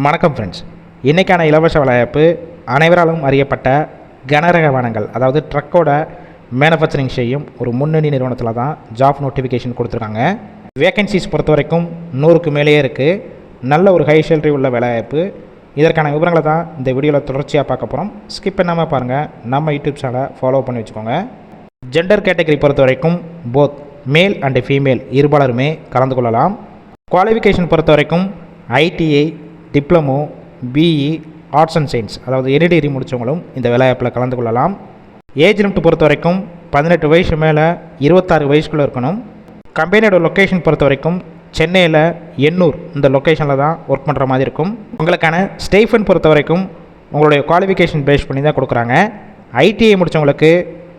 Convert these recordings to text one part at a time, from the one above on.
வணக்கம் ஃப்ரெண்ட்ஸ். இன்றைக்கான இலவச வேலைவாய்ப்பு அனைவராலும் அறியப்பட்ட கனரக வாகனங்கள், அதாவது ட்ரக்கோட மேனுஃபேக்சரிங் செய்யும் ஒரு முன்னணி நிறுவனத்தில் தான் ஜாப் நோட்டிஃபிகேஷன் கொடுத்துருக்காங்க. வேகன்சிஸ் பொறுத்த வரைக்கும் 100க்கு மேலேயே இருக்குது. நல்ல ஒரு ஹை சேலரி உள்ள வேலைவாய்ப்பு. இதற்கான விவரங்களை தான் இந்த வீடியோவில் தொடர்ச்சியாக பார்க்க போகிறோம். ஸ்கிப் பண்ணாமல் பாருங்கள். நம்ம யூடியூப் சேனலை ஃபாலோ பண்ணி வச்சுக்கோங்க. ஜெண்டர் கேட்டகரி பொறுத்த வரைக்கும் போத் மேல் அண்ட் ஃபீமேல் இருபாலருமே கலந்து கொள்ளலாம். குவாலிஃபிகேஷன் பொறுத்த வரைக்கும் ITI, diploma, BE, arts and science, அதாவது எனி டிகிரி முடித்தவங்களும் இந்த வேலைவாய்ப்பில் கலந்து கொள்ளலாம். ஏஜ் லிமிட் பொறுத்த வரைக்கும் 18 வயசு மேலே 26 வயசுக்குள்ளே இருக்கணும். கம்பெனியோட லொக்கேஷன் பொறுத்த வரைக்கும் சென்னையில் எண்ணூர் இந்த லொக்கேஷனில் தான் ஒர்க் பண்ணுற மாதிரி இருக்கும். உங்களுக்கான ஸ்டைஃபன் பொறுத்த வரைக்கும் உங்களுடைய குவாலிஃபிகேஷன் பேஸ் பண்ணி தான் கொடுக்குறாங்க. ஐடிஐ முடித்தவங்களுக்கு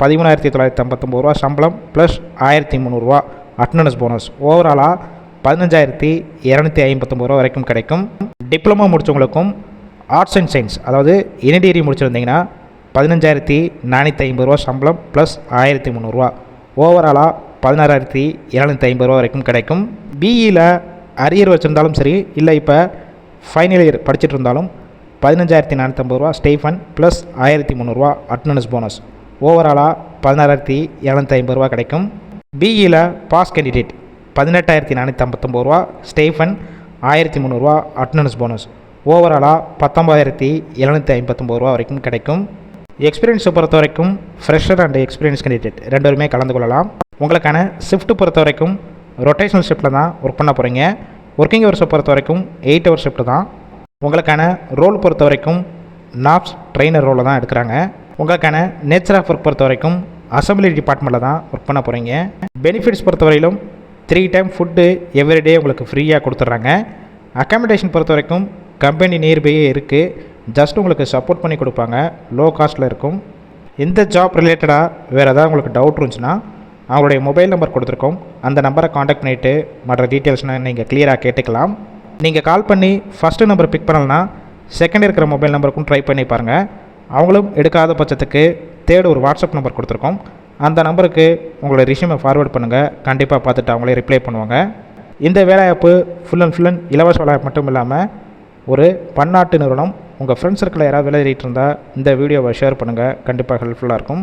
13,959 ரூபா சம்பளம் ப்ளஸ் 1,300 அட்டனன்ஸ் போனஸ். ஓவராலாக 15,259 ரூபா வரைக்கும் கிடைக்கும். டிப்ளமோ முடித்தவங்களுக்கும் ஆர்ட்ஸ் அண்ட் சயின்ஸ், அதாவது எனி டிகிரி முடிச்சிருந்தீங்கன்னா 15,450 ரூபா சம்பளம் ப்ளஸ் 1,300 ஓவராலாக 16,750 ரூபா வரைக்கும் கிடைக்கும். பிஇயில் அரியர் வச்சுருந்தாலும் சரி, இல்லை இப்போ ஃபைனல் இயர் படிச்சுட்டு இருந்தாலும் 15,450 ரூபா ஸ்டைஃபன் ப்ளஸ் 1,300 அட்டனன்ஸ் போனஸ். ஓவராலாக 16,750 ரூபா கிடைக்கும். பிஇயில் பாஸ் கேண்டிடேட் 18,459 ரூபா ஸ்டைஃபன் 1,300 அட்டனன்ஸ் போனஸ். ஓவராலாக 19,759 ரூபா வரைக்கும் கிடைக்கும். எக்ஸ்பீரியன்ஸை பொறுத்த வரைக்கும் ஃப்ரெஷர் அண்ட் எக்ஸ்பீரியன்ஸ் கேண்டிடேட் ரெண்டு பேருமே கலந்து கொள்ளலாம். உங்களுக்கான ஷிஃப்ட் பொறுத்த வரைக்கும் ரொட்டேஷனல் ஷிஃப்ட்டில் தான் ஒர்க் பண்ண போகிறீங்க. ஒர்க்கிங் ஹவர்ஸை பொறுத்த வரைக்கும் 8 ஹவர் ஷிஃப்ட் தான். உங்களுக்கான ரோல் பொறுத்த வரைக்கும் நாப்ஸ் ட்ரெயினர் ரோலில் தான் எடுக்கிறாங்க. உங்களுக்கான நேச்சர் ஆஃப் ஒர்க் பொறுத்த வரைக்கும் அசம்பிளி டிபார்ட்மெண்ட்டில் தான் ஒர்க் பண்ண போகிறீங்க. பெனிஃபிட்ஸ் பொறுத்த வரையிலும் 3 டைம் ஃபுட்டு எவ்ரிடே உங்களுக்கு ஃப்ரீயாக கொடுத்துட்றாங்க. அக்காமடேஷன் பொறுத்த வரைக்கும் கம்பெனி நியர்பையே இருக்குது. ஜஸ்ட் உங்களுக்கு சப்போர்ட் பண்ணி கொடுப்பாங்க. லோ காஸ்ட்டில் இருக்கும். இந்த ஜாப் ரிலேட்டடாக வேறு ஏதாவது உங்களுக்கு டவுட் இருந்துச்சுன்னா அவங்களுடைய மொபைல் நம்பர் கொடுத்துருக்கோம். அந்த நம்பரை காண்டாக்ட் பண்ணிவிட்டு மற்ற டீட்டெயில்ஸ்னால் நீங்கள் கிளியராக கேட்டுக்கலாம். நீங்கள் கால் பண்ணி ஃபஸ்ட்டு நம்பர் பிக் பண்ணலன்னா செகண்ட் இருக்கிற மொபைல் நம்பருக்கும் ட்ரை பண்ணி பாருங்கள். அவங்களும் எடுக்காத பட்சத்துக்கு தேர்டு ஒரு வாட்ஸ்அப் நம்பர் கொடுத்துருக்கோம். அந்த நம்பருக்கு உங்களோட ரிஷ்யூமை ஃபார்வேர்ட் பண்ணுங்கள். கண்டிப்பாக பார்த்துட்டு அவங்களே ரிப்ளை பண்ணுவாங்க. இந்த வேலைவாய்ப்பு ஃபுல் அண்ட் இலவச வேலைவாய்ப்பு மட்டும் இல்லாமல் ஒரு பன்னாட்டு நிறுவனம். உங்கள் ஃப்ரெண்ட்ஸ் சர்க்கிளில் யாராவது வேலை தேடிட்டு இருந்தால் இந்த வீடியோவை ஷேர் பண்ணுங்கள். கண்டிப்பாக ஹெல்ப்ஃபுல்லாக இருக்கும்.